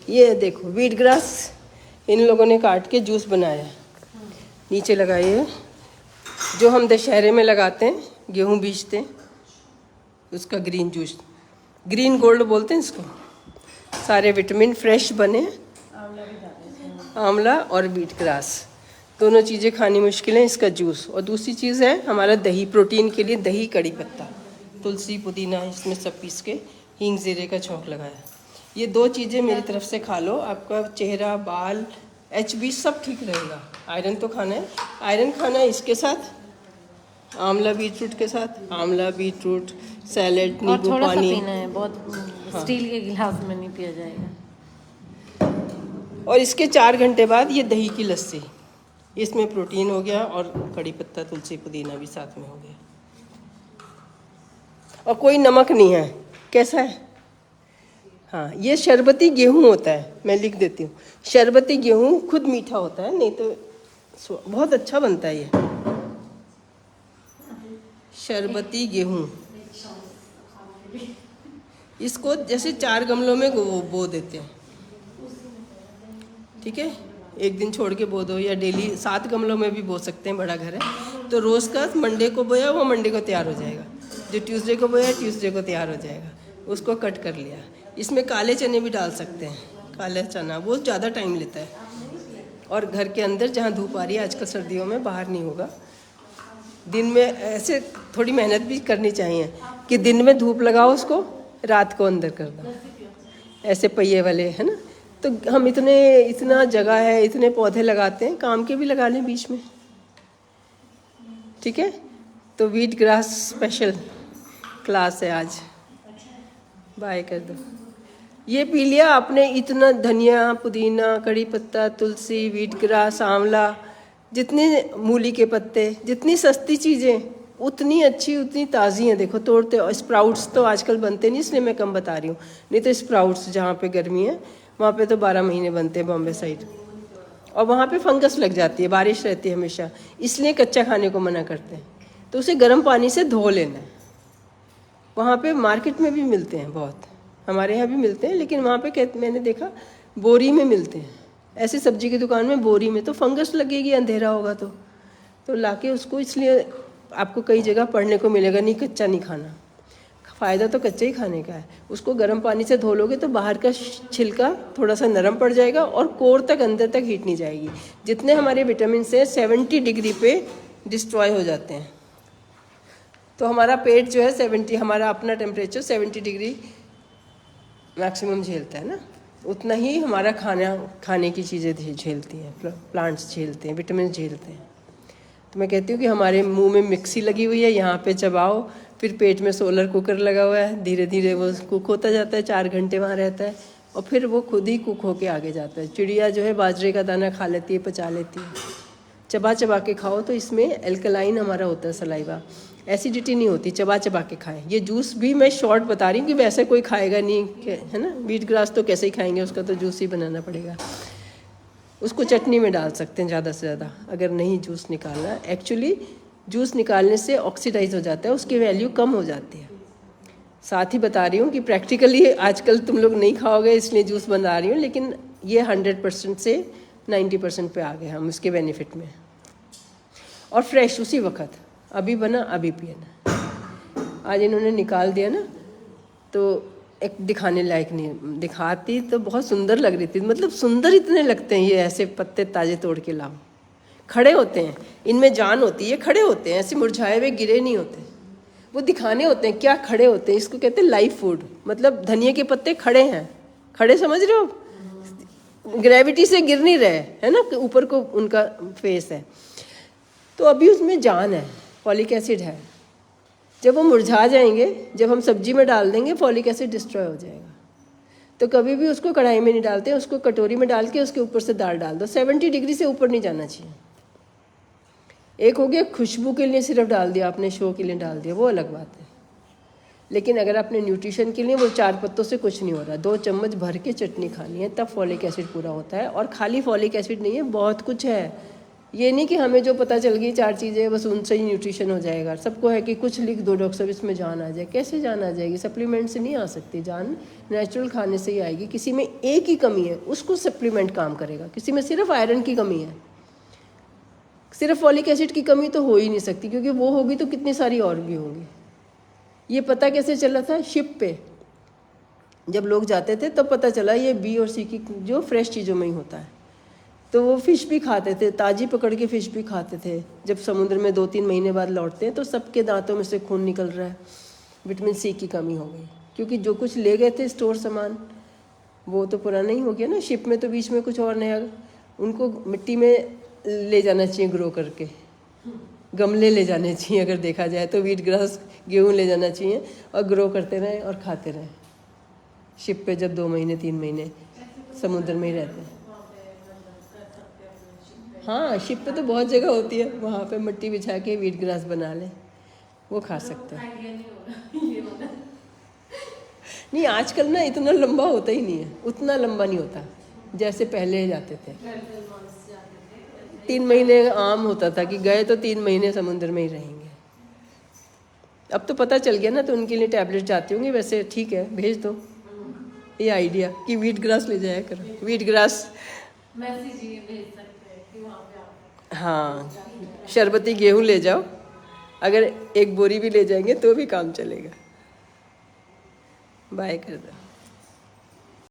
ये देखो wheat grass इन लोगों ने काट के जूस बनाया, नीचे लगाइए। जो हम दशहरे में लगाते हैं, गेहूँ बीजते हैं, उसका ग्रीन जूस, ग्रीन गोल्ड बोलते हैं इसको। सारे विटामिन फ्रेश बने, आंवला और वीट ग्रास दोनों चीज़ें खानी मुश्किल है, इसका जूस। और दूसरी चीज़ है हमारा दही, प्रोटीन के लिए दही, कड़ी पत्ता, तुलसी, पुदीना, इसमें सब पीस के हींग जीरे का छौंक लगाया। ये दो चीज़ें मेरी तरफ से खा लो, आपका चेहरा, बाल, HB सब ठीक रहेगा। आयरन तो खाना है, आयरन खाना है इसके साथ, आंवला बीटरूट के साथ, आंवला बीटरूट सैलेड, नींबू पानी पीना है बहुत। हाँ। स्टील के गिलास में नहीं पिया जाएगा। और इसके 4 घंटे बाद ये दही की लस्सी, इसमें प्रोटीन हो गया और कड़ी पत्ता, तुलसी, पुदीना भी साथ में हो गया। और कोई नमक नहीं है। कैसा है? हाँ, ये शरबती गेहूँ होता है, मैं लिख देती हूँ। शरबती गेहूँ खुद मीठा होता है, नहीं तो बहुत अच्छा बनता है ये शरबती गेहूँ। इसको जैसे 4 गमलों में बो देते हैं, ठीक है, एक दिन छोड़ के बो दो, या डेली 7 गमलों में भी बो सकते हैं, बड़ा घर है तो। रोज़ का मंडे को बोया, वो मंडे को तैयार हो जाएगा। जो ट्यूसडे को बोया, ट्यूसडे को तैयार हो जाएगा। उसको कट कर लिया। इसमें काले चने भी डाल सकते हैं, काला चना वो ज़्यादा टाइम लेता है। और घर के अंदर जहाँ धूप आ रही है आजकल सर्दियों में, बाहर नहीं होगा। दिन में ऐसे थोड़ी मेहनत भी करनी चाहिए कि दिन में धूप लगाओ उसको, रात को अंदर कर दो, ऐसे पहिए वाले, है ना। तो हम इतना जगह है, इतने पौधे लगाते हैं, काम के भी लगा लें बीच में, ठीक है। तो वीट ग्रास स्पेशल क्लास है आज, बाय कर दो। ये पी लिया आपने, इतना धनिया, पुदीना, कड़ी पत्ता, तुलसी, वीट ग्रास, आंवला, जितने मूली के पत्ते, जितनी सस्ती चीज़ें उतनी अच्छी, उतनी ताज़ी हैं। देखो तोड़ते, और स्प्राउट्स तो आजकल बनते नहीं, इसलिए मैं कम बता रही हूँ। नहीं तो स्प्राउट्स जहाँ पे गर्मी है वहाँ पे तो 12 महीने बनते हैं, बॉम्बे साइड। और वहाँ पे फंगस लग जाती है, बारिश रहती है हमेशा, इसलिए कच्चा खाने को मना करते हैं। तो उसे गर्म पानी से धो लेना है। वहाँ पे मार्केट में भी मिलते हैं बहुत, हमारे यहाँ भी मिलते हैं, लेकिन वहाँ पे मैंने देखा बोरी में मिलते हैं। ऐसे सब्जी की दुकान में बोरी में तो फंगस लगेगी, अंधेरा होगा तो लाके उसको, इसलिए आपको कई जगह पढ़ने को मिलेगा, नहीं कच्चा नहीं खाना। फ़ायदा तो कच्चे ही खाने का है। उसको गर्म पानी से धो लोगे तो बाहर का छिलका थोड़ा सा नरम पड़ जाएगा और कोर तक, अंदर तक हीट नहीं जाएगी। जितने हमारे विटामिन से 70 डिग्री पे डिस्ट्रॉय हो जाते हैं। तो हमारा पेट जो है 70, हमारा अपना टेम्परेचर 70 डिग्री मैक्सिमम झेलता है ना, उतना ही हमारा खाने की चीज़ें झेलती हैं, प्लांट्स झेलते हैं, विटामिन झेलते हैं। तो मैं कहती हूँ कि हमारे मुंह में मिक्सी लगी हुई है, यहाँ पे चबाओ, फिर पेट में सोलर कुकर लगा हुआ है, धीरे धीरे वो कुक होता जाता है, 4 घंटे वहाँ रहता है और फिर वो खुद ही कुक होके आगे जाता है। चिड़िया जो है बाजरे का दाना खा लेती है, पचा लेती है। चबा चबा के खाओ तो इसमें एल्कलाइन हमारा होता है सलाइवा, एसिडिटी नहीं होती, चबा चबा के खाएं। ये जूस भी मैं शॉर्ट बता रही हूँ कि वैसे कोई खाएगा नहीं, है ना। वीट ग्रास तो कैसे ही खाएंगे, उसका तो जूस ही बनाना पड़ेगा। उसको चटनी में डाल सकते हैं ज़्यादा से ज़्यादा, अगर नहीं जूस निकालना। एक्चुअली जूस निकालने से ऑक्सीडाइज हो जाता है, उसकी वैल्यू कम हो जाती है। साथ ही बता रही हूँ कि प्रैक्टिकली आजकल तुम लोग नहीं खाओगे इसलिए जूस बना रही हूँ, लेकिन ये 100% से 90% पे आ गए हम इसके बेनिफिट में। और फ्रेश उसी वक्त, अभी बना अभी पियना। आज इन्होंने निकाल दिया ना, तो एक दिखाने लायक नहीं, दिखाती तो बहुत सुंदर लग रही थी। मतलब सुंदर इतने लगते हैं ये, ऐसे पत्ते ताजे तोड़ के लाओ, खड़े होते हैं, इनमें जान होती है, खड़े होते हैं, ऐसे मुरझाए हुए गिरे नहीं होते, वो दिखाने होते हैं। क्या खड़े होते हैं, इसको कहते हैं लाइव फूड। मतलब धनिया के पत्ते खड़े हैं, खड़े समझ रहे हो, ग्रेविटी से गिर नहीं रहे, है ना, ऊपर को उनका फेस है, तो अभी उसमें जान है, फॉलिक एसिड है। जब वो मुरझा जाएंगे, जब हम सब्जी में डाल देंगे, फॉलिक एसिड डिस्ट्रॉय हो जाएगा। तो कभी भी उसको कढ़ाई में नहीं डालते, उसको कटोरी में डाल के उसके ऊपर से दाल डाल दो। 70 डिग्री से ऊपर नहीं जाना चाहिए। एक हो गया खुशबू के लिए सिर्फ डाल दिया आपने, शो के लिए डाल दिया, वो अलग बात है। लेकिन अगर आपने न्यूट्रिशन के लिए, वो 4 पत्तों से कुछ नहीं हो रहा, 2 चम्मच भर के चटनी खानी है, तब फॉलिक एसिड पूरा होता है। और खाली फॉलिक एसिड नहीं है, बहुत कुछ है। ये नहीं कि हमें जो पता चल गई 4 चीज़ें बस उनसे ही न्यूट्रिशन हो जाएगा। सबको है कि कुछ लिख दो डॉक्टर साहब इसमें जान आ जाए। कैसे जान आ जाएगी? सप्लीमेंट से नहीं आ सकती जान, नेचुरल खाने से ही आएगी। किसी में एक ही कमी है उसको सप्लीमेंट काम करेगा। किसी में सिर्फ आयरन की कमी है, सिर्फ फॉलिक एसिड की कमी तो हो ही नहीं सकती, क्योंकि वो होगी तो कितनी सारी और भी होंगी। ये पता कैसे चला था? शिप पे जब लोग जाते थे तब पता चला ये बी और सी की जो फ्रेश चीज़ों में ही होता है। तो वो फ़िश भी खाते थे, ताज़ी पकड़ के फ़िश भी खाते थे। जब समुद्र में 2-3 महीने बाद लौटते हैं तो सबके दांतों में से खून निकल रहा है, विटामिन सी की कमी हो गई। क्योंकि जो कुछ ले गए थे स्टोर सामान वो तो पुराना ही हो गया ना। शिप में तो बीच में कुछ और नया, उनको मिट्टी में ले जाना चाहिए ग्रो करके, गमले ले जाने चाहिए। अगर देखा जाए तो वीट ग्रास गेहूँ ले जाना चाहिए और ग्रो करते रहें और खाते रहें। शिप पे जब 2 महीने 3 महीने समुद्र में ही रहते हैं। हाँ, शिप पे तो बहुत जगह होती है, वहाँ पे मिट्टी बिछा के वीट ग्रास बना लें, वो खा सकते हैं। नहीं, आजकल ना इतना लंबा होता ही नहीं है, उतना लंबा नहीं होता जैसे पहले जाते थे। 3 महीने आम होता था कि गए तो 3 महीने समुद्र में ही रहेंगे। अब तो पता चल गया ना, तो उनके लिए टैबलेट जाती होंगी। वैसे ठीक है, भेज दो ये आइडिया कि वीट ग्रास ले जाया करो। वीट ग्रास मैसेज ये भेज सकते हैं कि वहाँ पे आप हाँ, शरबती गेहूँ ले जाओ। अगर 1 बोरी भी ले जाएंगे तो भी काम चलेगा। बाय कर दो।